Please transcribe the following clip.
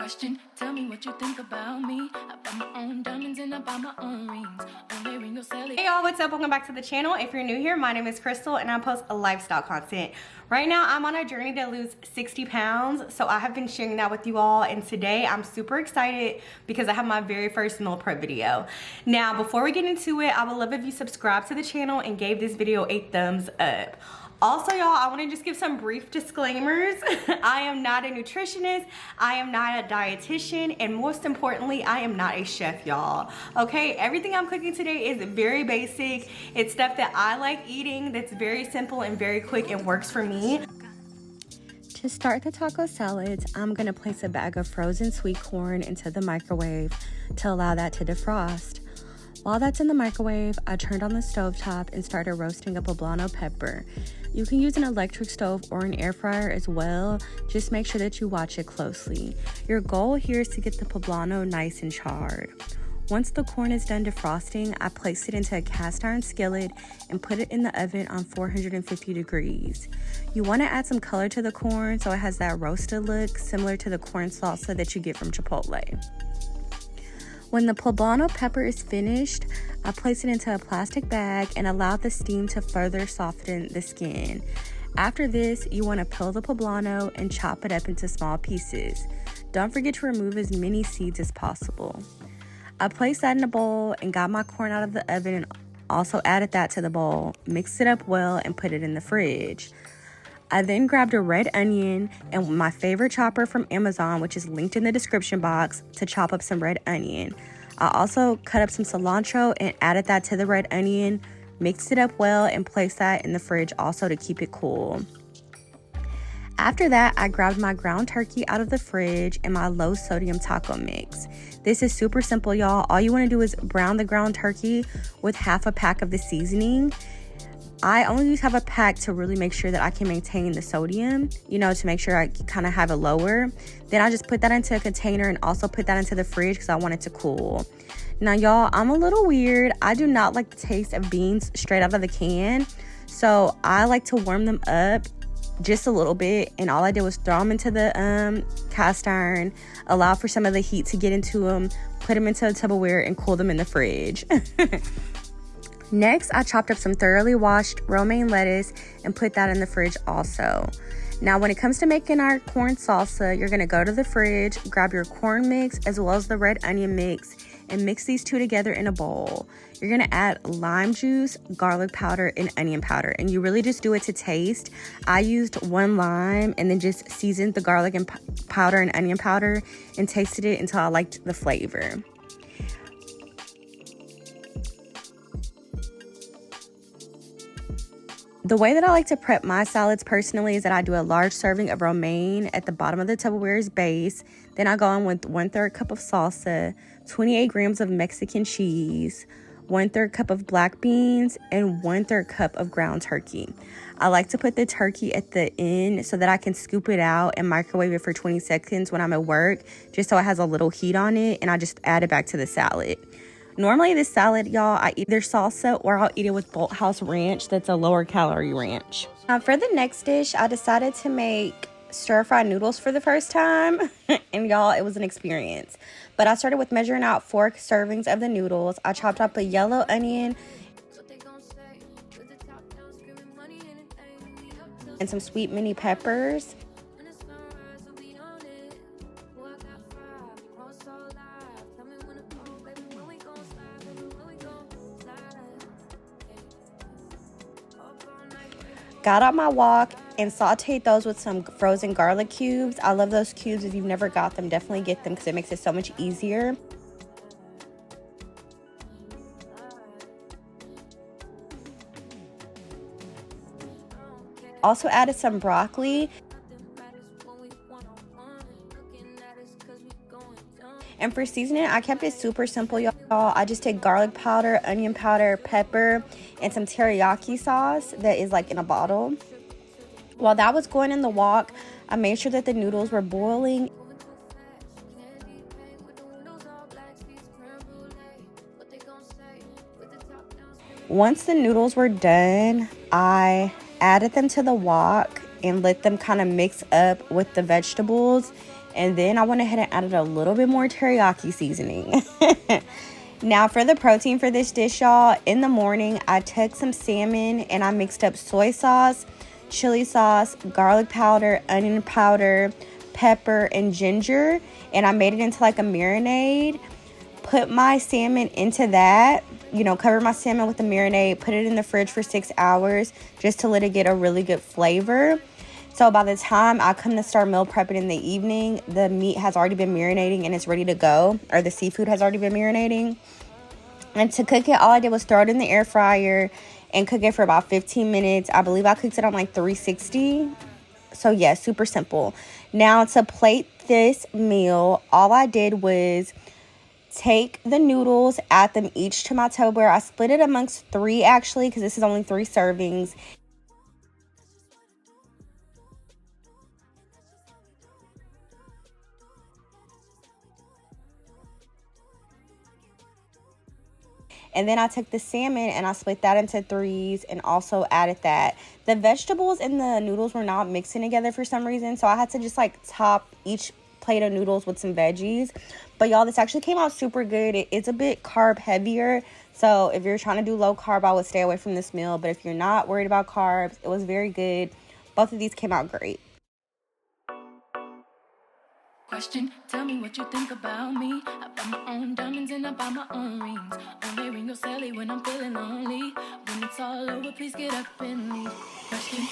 question. Tell me what you think about me. I buy my own diamonds and I buy my own rings. Only ring you'll sell it. Hey y'all, what's up? Welcome back to the channel. If you're new here, my name is Crystal and I post lifestyle content. Right now, I'm on a journey to lose 60 pounds. So I have been sharing that with you all. And today I'm super excited because I have my very first meal prep video. Now, before we get into it, I would love if you subscribe to the channel and gave this video a thumbs up. Also, y'all, I want to just give some brief disclaimers. I am not a nutritionist, I am not a dietitian, and most importantly, I am not a chef, y'all. Okay, everything I'm cooking today is very basic. It's stuff that I like eating, that's very simple and very quick and works for me. To start the taco salads, I'm going to place a bag of frozen sweet corn into the microwave to allow that to defrost. While that's in the microwave, I turned on the stovetop and started roasting a poblano pepper. You can use an electric stove or an air fryer as well. Just make sure that you watch it closely. Your goal here is to get the poblano nice and charred. Once the corn is done defrosting, I place it into a cast iron skillet and put it in the oven on 450 degrees. You want to add some color to the corn so it has that roasted look similar to the corn salsa that you get from Chipotle. When the poblano pepper is finished, I place it into a plastic bag and allow the steam to further soften the skin. After this, you want to peel the poblano and chop it up into small pieces. Don't forget to remove as many seeds as possible. I placed that in a bowl and got my corn out of the oven and also added that to the bowl, mixed it up well and put it in the fridge. I then grabbed a red onion and my favorite chopper from Amazon, which is linked in the description box, to chop up some red onion. I also cut up some cilantro and added that to the red onion, mixed it up well and placed that in the fridge also to keep it cool. After that, I grabbed my ground turkey out of the fridge and my low sodium taco mix. This is super simple, y'all. All you want to do is brown the ground turkey with half a pack of the seasoning. I only use half a pack to really make sure that I can maintain the sodium, to make sure I kind of have it lower. Then I just put that into a container and also put that into the fridge because I want it to cool. Now, y'all, I'm a little weird. I do not like the taste of beans straight out of the can. So I like to warm them up just a little bit. And all I did was throw them into the cast iron, allow for some of the heat to get into them, put them into a Tupperware and cool them in the fridge. Next, I chopped up some thoroughly washed romaine lettuce and put that in the fridge also. Now, when it comes to making our corn salsa, you're going to go to the fridge, grab your corn mix as well as the red onion mix, and mix these two together in a bowl. You're going to add lime juice, garlic powder, and onion powder, and you really just do it to taste. I used 1 lime and then just seasoned the garlic and powder and onion powder and tasted it until I liked the flavor. The way that I like to prep my salads personally is that I do a large serving of romaine at the bottom of the Tupperware's base. Then I go in with 1/3 cup of salsa, 28 grams of Mexican cheese, 1/3 cup of black beans, and 1/3 cup of ground turkey. I like to put the turkey at the end so that I can scoop it out and microwave it for 20 seconds when I'm at work, just so it has a little heat on it, and I just add it back to the salad. Normally this salad, y'all, I either salsa or I'll eat it with Bolthouse Ranch. That's a lower calorie ranch. Now for the next dish, I decided to make stir fry noodles for the first time. And y'all, it was an experience. But I started with measuring out 4 servings of the noodles. I chopped up a yellow onion and some sweet mini peppers. Got out my wok and sauteed those with some frozen garlic cubes. I love those cubes. If you've never got them, definitely get them because it makes it so much easier. Also added some broccoli. And for seasoning, I kept it super simple, y'all. I just take garlic powder, onion powder, pepper, and some teriyaki sauce that is like in a bottle. While that was going in the wok, I made sure that the noodles were boiling. Once the noodles were done, I added them to the wok and let them kind of mix up with the vegetables. And then I went ahead and added a little bit more teriyaki seasoning. Now for the protein for this dish, y'all, in the morning I took some salmon and I mixed up soy sauce, chili sauce, garlic powder, onion powder, pepper, and ginger, and I made it into like a marinade. Put my salmon into that, cover my salmon with the marinade, put it in the fridge for 6 hours just to let it get a really good flavor. So by the time I come to start meal prepping in the evening, the meat has already been marinating and it's ready to go, or the seafood has already been marinating. And to cook it, all I did was throw it in the air fryer and cook it for about 15 minutes. I believe I cooked it on like 360. So yeah, super simple. Now to plate this meal, all I did was take the noodles, add them each to my Tupperware. I split it amongst 3 actually, because this is only 3 servings. And then I took the salmon and I split that into 3s and also added that. The vegetables and the noodles were not mixing together for some reason, so I had to just like top each plate of noodles with some veggies. But y'all, this actually came out super good. It's a bit carb heavier, so if you're trying to do low carb, I would stay away from this meal. But if you're not worried about carbs, it was very good. Both of these came out great. Question, tell me what you think about me. I buy my own diamonds and I buy my own rings. Only ring your celly when I'm feeling lonely. When it's all over, please get up and leave. Question.